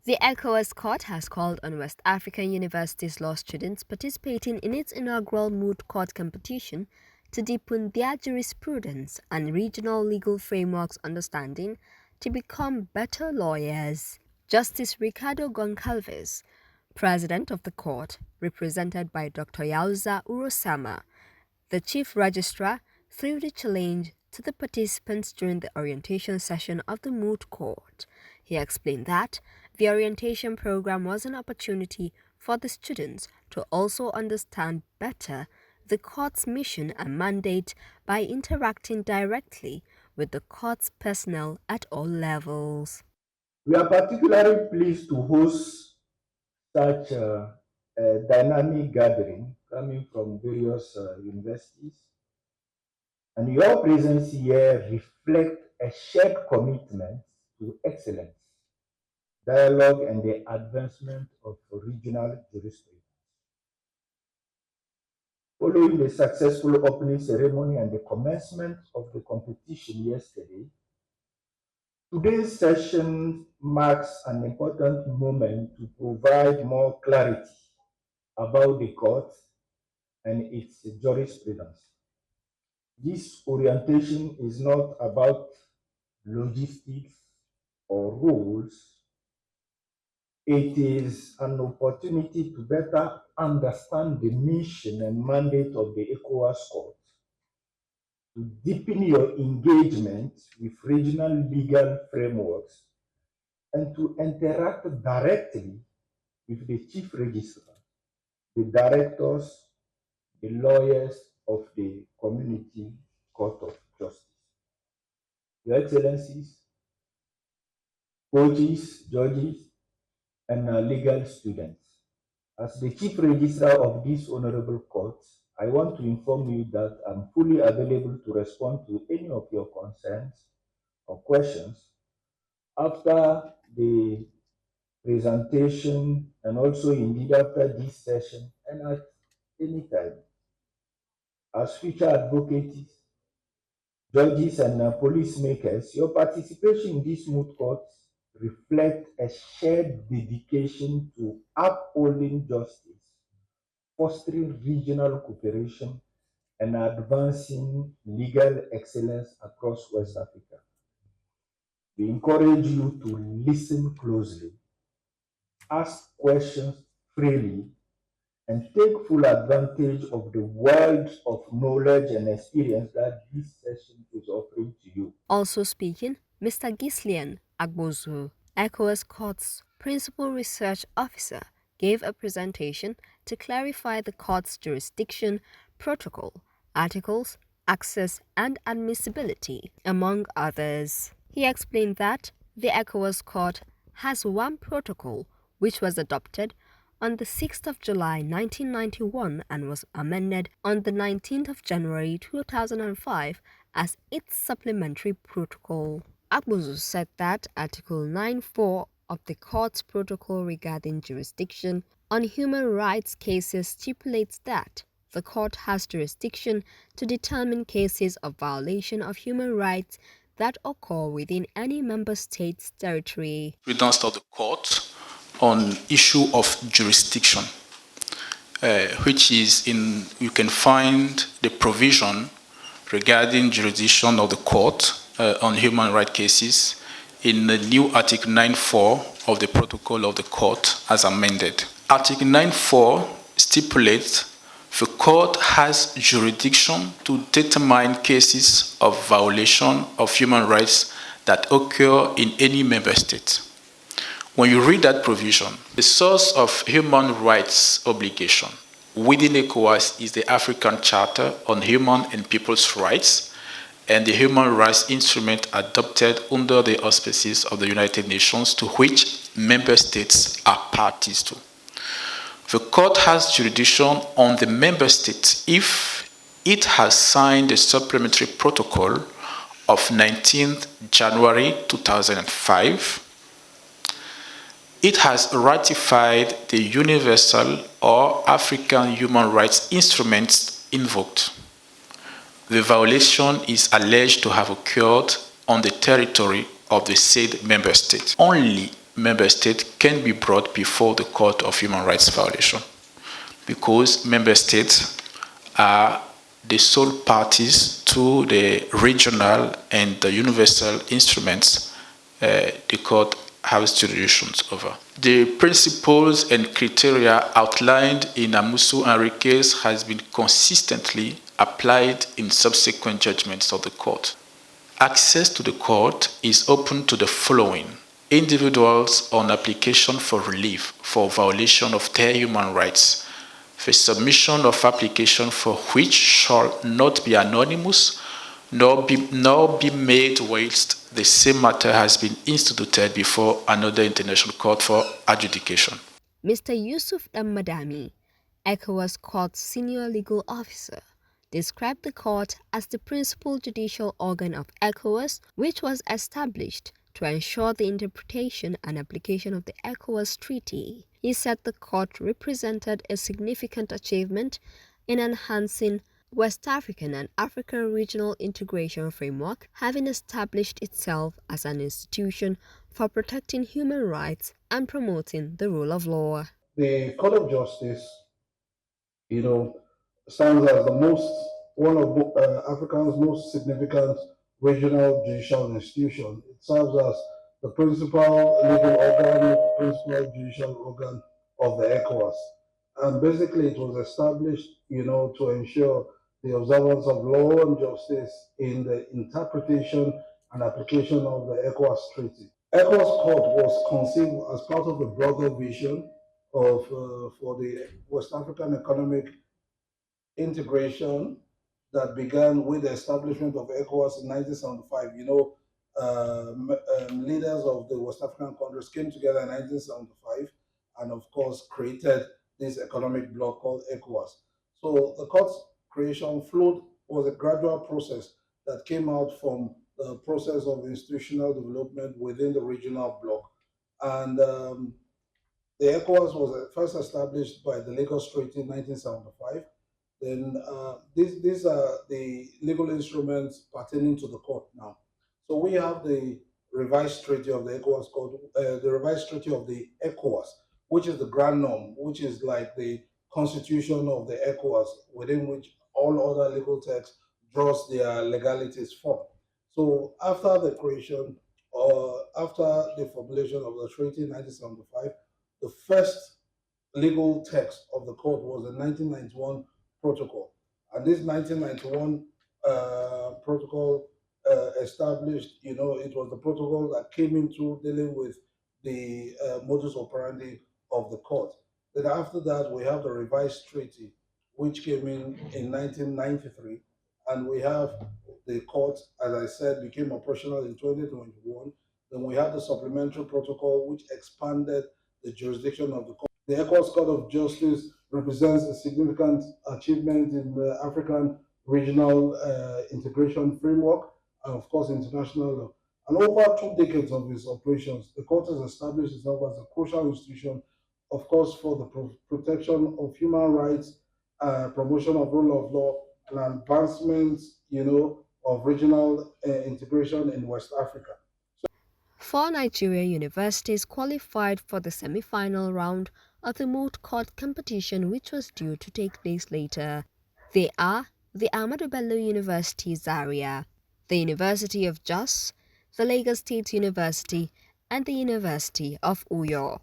The ECOWAS Court has called on West African universities' law students participating in its inaugural Moot Court competition to deepen their jurisprudence and regional legal frameworks understanding to become better lawyers. Justice Ricardo Goncalves, president of the court, represented by Dr. Yauza Urosama, the chief registrar, threw the challenge to the participants during the orientation session of the Moot Court. He explained that the orientation program was an opportunity for the students to also understand better the court's mission and mandate by interacting directly with the court's personnel at all levels. We are particularly pleased to host such a dynamic gathering coming from various universities. And your presence here reflects a shared commitment to excellence, dialogue, and the advancement of regional jurisprudence. Following the successful opening ceremony and the commencement of the competition yesterday, today's session marks an important moment to provide more clarity about the court and its jurisprudence. This orientation is not about logistics or rules. It is an opportunity to better understand the mission and mandate of the ECOWAS Court, to deepen your engagement with regional legal frameworks, and to interact directly with the chief registrar, the directors, the lawyers of the Community Court of Justice. Your Excellencies, coaches, judges, and legal students. As the Chief Registrar of this Honorable Court, I want to inform you that I'm fully available to respond to any of your concerns or questions after the presentation and also indeed after this session and at any time. As future advocates, judges, and policymakers, your participation in this moot court reflects a shared dedication to upholding justice, fostering regional cooperation, and advancing legal excellence across West Africa. We encourage you to listen closely, ask questions freely, and take full advantage of the wealth of knowledge and experience that this session is offering to you. Also speaking, Mr. Gislian Agbozu, ECOWAS Court's principal research officer, gave a presentation to clarify the court's jurisdiction, protocol, articles, access, and admissibility, among others. He explained that the ECOWAS Court has one protocol which was adopted on the 6th of July 1991 and was amended on the 19th of January 2005 as its supplementary protocol. Agbozu said that Article 9.4 of the Court's protocol regarding jurisdiction on human rights cases stipulates that the Court has jurisdiction to determine cases of violation of human rights that occur within any member state's territory. Jurisprudence of the Court on issue of jurisdiction, which is you can find the provision regarding jurisdiction of the court on human rights cases in the new Article 9.4 of the Protocol of the Court as amended. Article 9.4 stipulates the court has jurisdiction to determine cases of violation of human rights that occur in any member state. When you read that provision, the source of human rights obligation within ECOWAS is the African Charter on Human and People's Rights and the Human Rights Instrument adopted under the auspices of the United Nations, to which member states are parties to. The court has jurisdiction on the member state if it has signed the supplementary protocol of 19th January 2005, it has ratified the Universal or African Human Rights Instruments invoked. The violation is alleged to have occurred on the territory of the said member state. Only member state can be brought before the Court of Human Rights violation, because member states are the sole parties to the regional and the universal instruments the court has jurisdictions over. The principles and criteria outlined in Amusu Enriquez has been consistently applied in subsequent judgments of the court. Access to the court is open to the following: individuals on application for relief for violation of their human rights, the submission of application for which shall not be anonymous, nor be made whilst the same matter has been instituted before another international court for adjudication. Mr. Yusuf Madami, ECOWAS Court's senior legal officer, described the court as the principal judicial organ of ECOWAS, which was established to ensure the interpretation and application of the ECOWAS Treaty. He said the court represented a significant achievement in enhancing West African and African regional integration framework, having established itself as an institution for protecting human rights and promoting the rule of law. The Court of Justice, stands as one of Africa's most significant regional judicial institutions. It serves as the principal legal organ, principal judicial organ of the ECOWAS. And basically, it was established, to ensure the observance of law and justice in the interpretation and application of the ECOWAS Treaty. ECOWAS Court was conceived as part of the broader vision of for the West African economic integration that began with the establishment of ECOWAS in 1975. Leaders of the West African countries came together in 1975 and, of course, created this economic bloc called ECOWAS. So the court's creation was a gradual process that came out from the process of institutional development within the regional bloc. And the ECOWAS was first established by the Lagos Treaty in 1975. Then these are the legal instruments pertaining to the court now. So we have the revised treaty of the ECOWAS Court, the revised treaty of the ECOWAS, which is the grand norm, which is like the constitution of the ECOWAS, within which all other legal texts draws their legalities from. So after the creation, or after the formulation of the treaty in 1975, the first legal text of the court was the 1991 protocol. And this 1991 protocol established, it was the protocol that came into dealing with the modus operandi of the court. Then after that, we have the revised treaty, which came in 1993. And we have the court, as I said, became operational in 2021. Then we have the supplementary protocol, which expanded the jurisdiction of the court. The ECOWAS Court of Justice represents a significant achievement in the African regional integration framework and, of course, international law. And over 2 decades of its operations, the court has established itself as a crucial institution, of course, for the protection of human rights, promotion of rule of law, and advancement, of regional integration in West Africa. 4 Nigerian universities qualified for the semi-final round of the Moot Court competition, which was due to take place later. They are the Ahmadu Bello University Zaria, the University of Jos, the Lagos State University, and the University of Uyo.